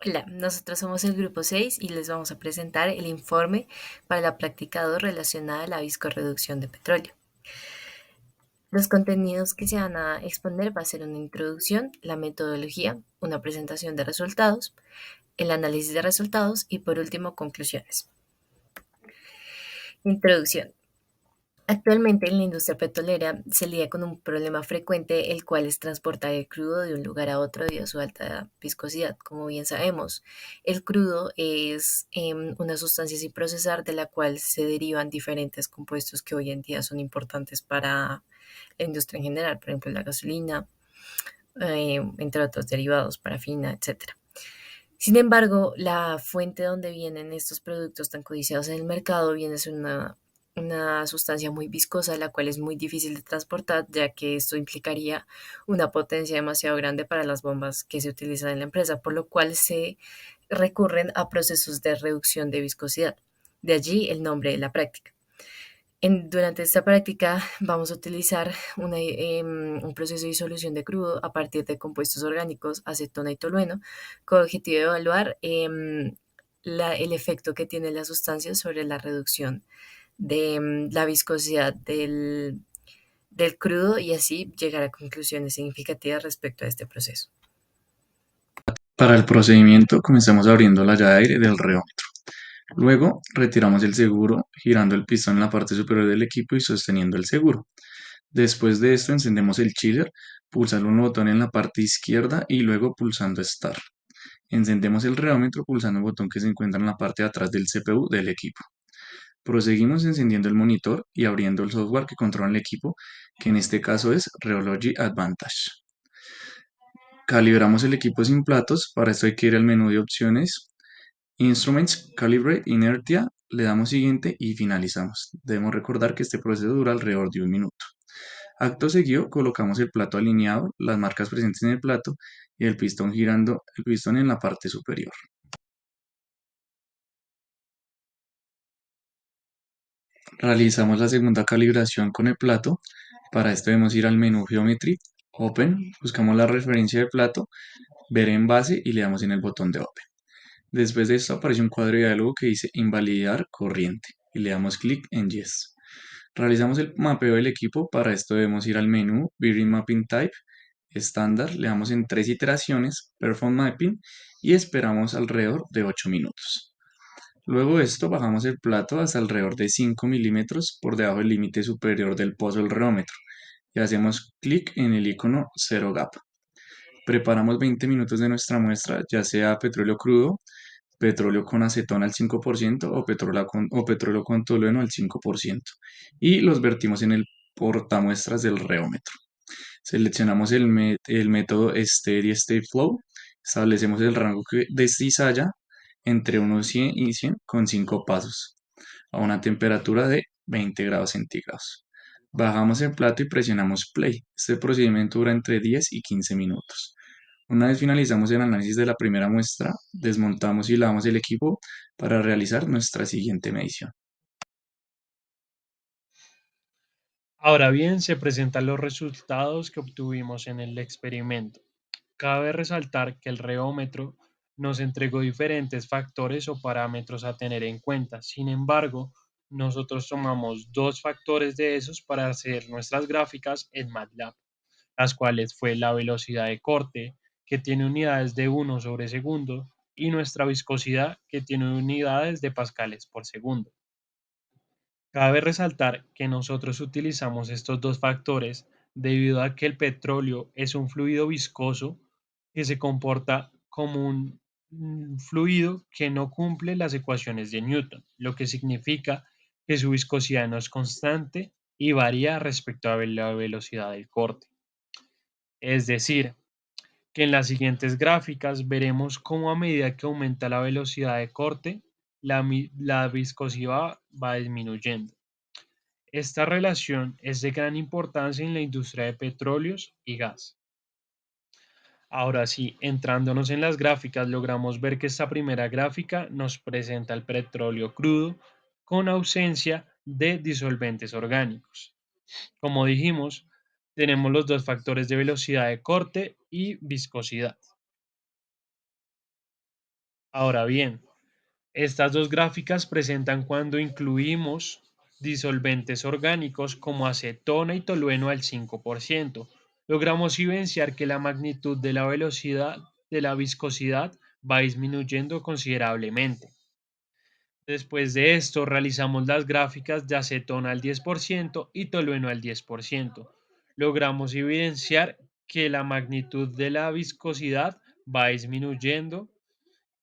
Hola, nosotros somos el grupo 6 y les vamos a presentar el informe para la práctica 2 relacionada a la viscorreducción de petróleo. Los contenidos que se van a exponer va a ser una introducción, la metodología, una presentación de resultados, el análisis de resultados y por último conclusiones. Introducción. Actualmente en la industria petrolera se lidia con un problema frecuente, el cual es transportar el crudo de un lugar a otro debido a su alta viscosidad. Como bien sabemos, el crudo es una sustancia sin procesar de la cual se derivan diferentes compuestos que hoy en día son importantes para la industria en general, por ejemplo la gasolina, entre otros derivados, parafina, etcétera. Sin embargo, la fuente donde vienen estos productos tan codiciados en el mercado viene a ser una sustancia muy viscosa, la cual es muy difícil de transportar, ya que esto implicaría una potencia demasiado grande para las bombas que se utilizan en la empresa, por lo cual se recurren a procesos de reducción de viscosidad. De allí el nombre de la práctica. Durante esta práctica vamos a utilizar un proceso de disolución de crudo a partir de compuestos orgánicos, acetona y tolueno, con el objetivo de evaluar el efecto que tiene la sustancia sobre la reducción de la viscosidad del crudo y así llegar a conclusiones significativas respecto a este proceso. Para el procedimiento, comenzamos abriendo la llave de aire del reómetro. Luego, retiramos el seguro, girando el pistón en la parte superior del equipo y sosteniendo el seguro. Después de esto, encendemos el chiller, pulsando un botón en la parte izquierda y luego pulsando Start. Encendemos el reómetro pulsando un botón que se encuentra en la parte de atrás del CPU del equipo. Proseguimos encendiendo el monitor y abriendo el software que controla el equipo, que en este caso es Rheology Advantage. Calibramos el equipo sin platos, para esto hay que ir al menú de opciones, Instruments, Calibrate, Inertia, le damos siguiente y finalizamos. Debemos recordar que este proceso dura alrededor de un minuto. Acto seguido, colocamos el plato alineado, las marcas presentes en el plato y el pistón girando el pistón en la parte superior. Realizamos la segunda calibración con el plato. Para esto debemos ir al menú Geometry, Open, buscamos la referencia del plato, ver en base y le damos en el botón de Open. Después de esto aparece un cuadro de diálogo que dice invalidar corriente y le damos clic en Yes. Realizamos el mapeo del equipo, para esto debemos ir al menú Bearing Mapping Type, estándar, le damos en 3 iteraciones, Perform Mapping y esperamos alrededor de 8 minutos. Luego de esto bajamos el plato hasta alrededor de 5 milímetros por debajo del límite superior del pozo del reómetro y hacemos clic en el icono Zero Gap. Preparamos 20 minutos de nuestra muestra, ya sea petróleo crudo, petróleo con acetona al 5% o petróleo con tolueno al 5%, y los vertimos en el portamuestras del reómetro. Seleccionamos el método Steady State Flow, establecemos el rango de cizalla entre unos 100 y 100 con 5 pasos, a una temperatura de 20 grados centígrados. Bajamos el plato y presionamos Play. Este procedimiento dura entre 10 y 15 minutos. Una vez finalizamos el análisis de la primera muestra, desmontamos y lavamos el equipo para realizar nuestra siguiente medición. Ahora bien, se presentan los resultados que obtuvimos en el experimento. Cabe resaltar que el reómetro nos entregó diferentes factores o parámetros a tener en cuenta. Sin embargo, nosotros tomamos dos factores de esos para hacer nuestras gráficas en MATLAB, las cuales fue la velocidad de corte, que tiene unidades de 1/segundo, y nuestra viscosidad, que tiene unidades de pascales por segundo. Cabe resaltar que nosotros utilizamos estos dos factores debido a que el petróleo es un fluido viscoso que se comporta como un fluido que no cumple las ecuaciones de Newton, lo que significa que su viscosidad no es constante y varía respecto a la velocidad del corte. Es decir, que en las siguientes gráficas veremos cómo a medida que aumenta la velocidad de corte, la viscosidad va disminuyendo. Esta relación es de gran importancia en la industria de petróleos y gas. Ahora sí, entrándonos en las gráficas, logramos ver que esta primera gráfica nos presenta el petróleo crudo con ausencia de disolventes orgánicos. Como dijimos, tenemos los dos factores de velocidad de corte y viscosidad. Ahora bien, estas dos gráficas presentan cuando incluimos disolventes orgánicos como acetona y tolueno al 5%. Logramos evidenciar que la magnitud de la velocidad de la viscosidad va disminuyendo considerablemente. Después de esto, realizamos las gráficas de acetona al 10% y tolueno al 10%. Logramos evidenciar que la magnitud de la viscosidad va disminuyendo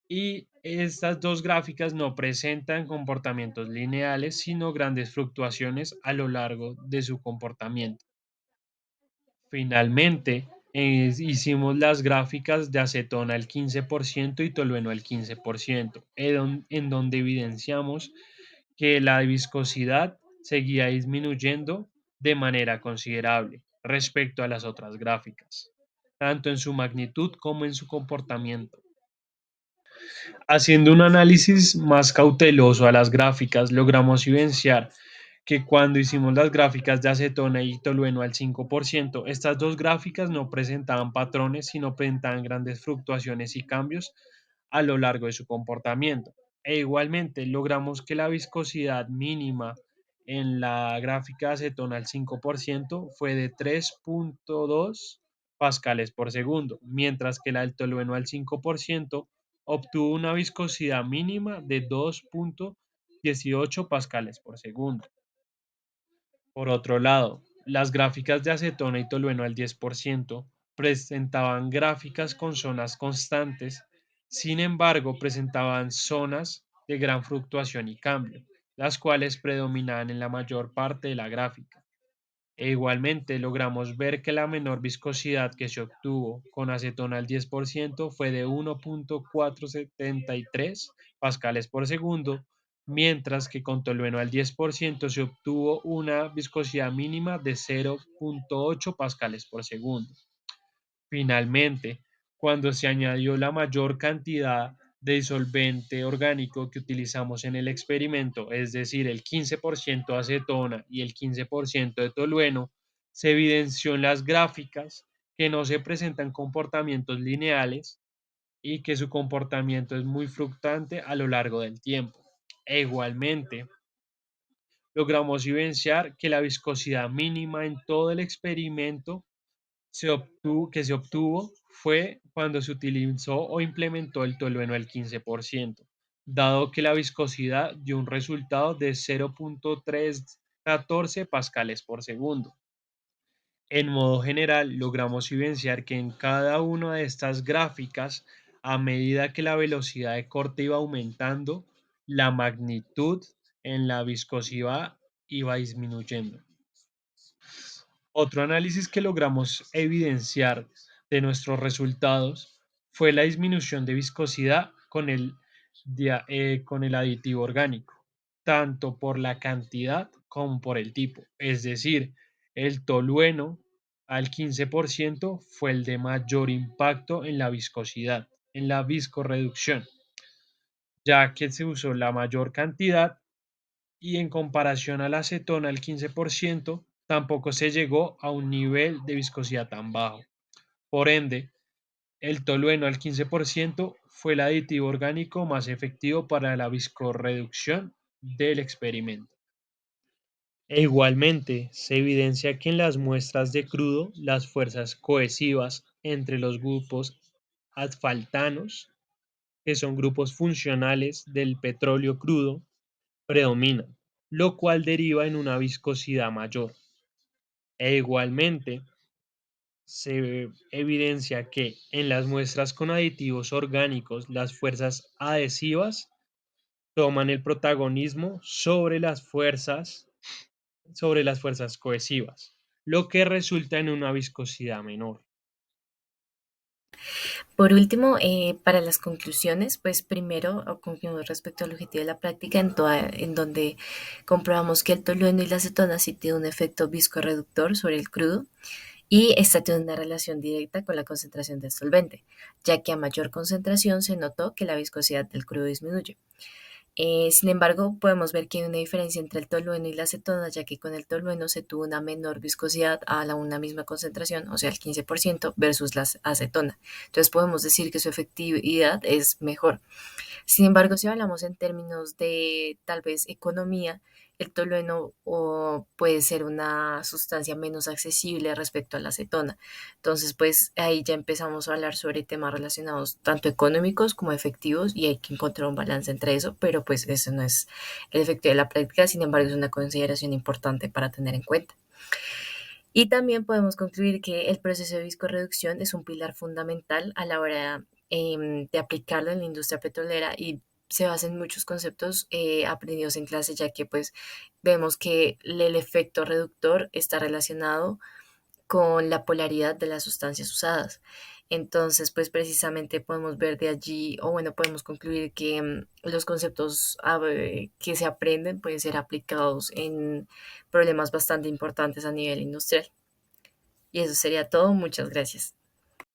y estas dos gráficas no presentan comportamientos lineales, sino grandes fluctuaciones a lo largo de su comportamiento. Finalmente, hicimos las gráficas de acetona al 15% y tolueno al 15%, en donde evidenciamos que la viscosidad seguía disminuyendo de manera considerable respecto a las otras gráficas, tanto en su magnitud como en su comportamiento. Haciendo un análisis más cauteloso a las gráficas, logramos evidenciar que cuando hicimos las gráficas de acetona y tolueno al 5%, estas dos gráficas no presentaban patrones, sino presentaban grandes fluctuaciones y cambios a lo largo de su comportamiento. E igualmente logramos que la viscosidad mínima en la gráfica de acetona al 5% fue de 3.2 pascales por segundo, mientras que la del tolueno al 5% obtuvo una viscosidad mínima de 2.18 pascales por segundo. Por otro lado, las gráficas de acetona y tolueno al 10% presentaban gráficas con zonas constantes, sin embargo presentaban zonas de gran fluctuación y cambio, las cuales predominaban en la mayor parte de la gráfica. E igualmente logramos ver que la menor viscosidad que se obtuvo con acetona al 10% fue de 1.473 pascales por segundo, mientras que con tolueno al 10% se obtuvo una viscosidad mínima de 0.8 pascales por segundo. Finalmente, cuando se añadió la mayor cantidad de disolvente orgánico que utilizamos en el experimento, es decir, el 15% de acetona y el 15% de tolueno, se evidenció en las gráficas que no se presentan comportamientos lineales y que su comportamiento es muy fluctuante a lo largo del tiempo. E igualmente, logramos evidenciar que la viscosidad mínima en todo el experimento que se obtuvo fue cuando se utilizó o implementó el tolueno al 15%, dado que la viscosidad dio un resultado de 0.314 pascales por segundo. En modo general, logramos evidenciar que en cada una de estas gráficas, a medida que la velocidad de corte iba aumentando, la magnitud en la viscosidad iba disminuyendo. Otro análisis que logramos evidenciar de nuestros resultados fue la disminución de viscosidad con el aditivo orgánico, tanto por la cantidad como por el tipo. Es decir, el tolueno al 15% fue el de mayor impacto en la viscosidad, en la viscorreducción, ya que se usó la mayor cantidad y en comparación a la acetona al 15%, tampoco se llegó a un nivel de viscosidad tan bajo. Por ende, el tolueno al 15% fue el aditivo orgánico más efectivo para la viscorreducción del experimento. E igualmente, se evidencia que en las muestras de crudo, las fuerzas cohesivas entre los grupos asfaltanos, que son grupos funcionales del petróleo crudo, predominan, lo cual deriva en una viscosidad mayor. E igualmente, se evidencia que en las muestras con aditivos orgánicos, las fuerzas adhesivas toman el protagonismo sobre las fuerzas cohesivas, lo que resulta en una viscosidad menor. Por último, para las conclusiones, pues primero concluimos respecto al objetivo de la práctica en donde comprobamos que el tolueno y la acetona sí tienen un efecto viscorreductor sobre el crudo y esta tiene una relación directa con la concentración del solvente, ya que a mayor concentración se notó que la viscosidad del crudo disminuye. Sin embargo, podemos ver que hay una diferencia entre el tolueno y la acetona, ya que con el tolueno se tuvo una menor viscosidad a una misma concentración, o sea, el 15% versus la acetona. Entonces podemos decir que su efectividad es mejor. Sin embargo, si hablamos en términos de tal vez economía, el tolueno puede ser una sustancia menos accesible respecto a la acetona. Entonces, pues ahí ya empezamos a hablar sobre temas relacionados tanto económicos como efectivos y hay que encontrar un balance entre eso, pero pues eso no es el efecto de la práctica, sin embargo, es una consideración importante para tener en cuenta. Y también podemos concluir que el proceso de viscorreducción es un pilar fundamental a la hora de aplicarlo en la industria petrolera y se basa en muchos conceptos aprendidos en clase, ya que pues vemos que el efecto reductor está relacionado con la polaridad de las sustancias usadas. Entonces, pues precisamente podemos ver de allí, o bueno, podemos concluir que los conceptos que se aprenden pueden ser aplicados en problemas bastante importantes a nivel industrial. Y eso sería todo. Muchas gracias.